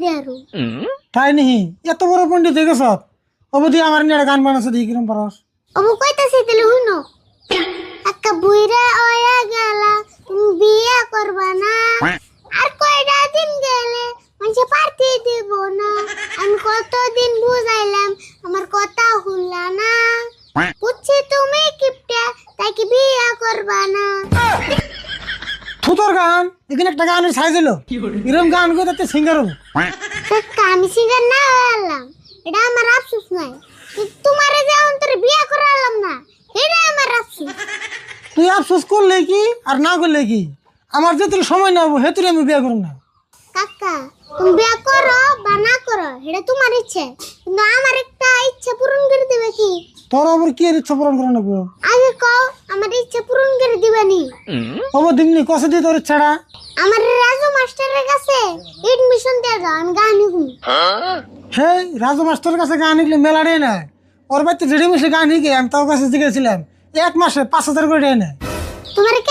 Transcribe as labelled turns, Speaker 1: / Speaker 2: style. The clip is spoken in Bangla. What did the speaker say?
Speaker 1: দে আরো।
Speaker 2: তাই নিহি এত বড় পণ্ডিত হয়ে গেছ অবধি আমার নিয়ে একটা গান বানাচ্ছে দেখি কিরম পারস।
Speaker 1: অবু কইতাছি তাহলে হুনো। একটা বুইরা ওয়া গেলা তুমি বিয়া করবা না। আর কয়টা দিন গেলে মানুষে পার্টি দিব না। আমি কতদিন বুঝাইলাম আমার কথা শুনলা না। বুঝছি তুমি কিপটা তাই কি বিয়া করবা না।
Speaker 2: তোর গান এখানে একটা গানের সাইজ হলো এরকম গান করে তাতে সিঙ্গার হবো।
Speaker 1: কাকা আমি সিঙ্গার না হলাম এটা আমার আফসোস নাই। তোমারে যে অন্তরে বিয়া করালাম না এটা আমার আফসোস।
Speaker 2: তুই আফসোস করলে কি আর না করলে কি আমার যেতে সময় না হবো হেতুরে আমি বিয়ে করুন না।
Speaker 1: কাকা তুমি বিয়া করো বা না করো এটা তোমার ইচ্ছে, কিন্তু আমার একটা ইচ্ছা পূরণ করে দিবে কি?
Speaker 2: তোর আবার কি এর ইচ্ছা পূরণ করে নেবো?
Speaker 1: আগে কও আমার ইচ্ছা পূরণ করে দিবানি।
Speaker 2: হবো দিমনি কষে দিয়ে তোর ইচ্ছাটা।
Speaker 1: আমার রাজু মাস্টারের কাছে এডমিশন দিয়ে দাও আমি গান শিখবো।
Speaker 2: হে রাজু মাস্টারের কাছে গান শিখলে মেলা রে না ওর বাড়িতে রেডি মিশে গান শিখে আমি তোর কাছে জিজ্ঞেছিলাম 1 মাসে 5,000 করে নেয়।
Speaker 1: তোমার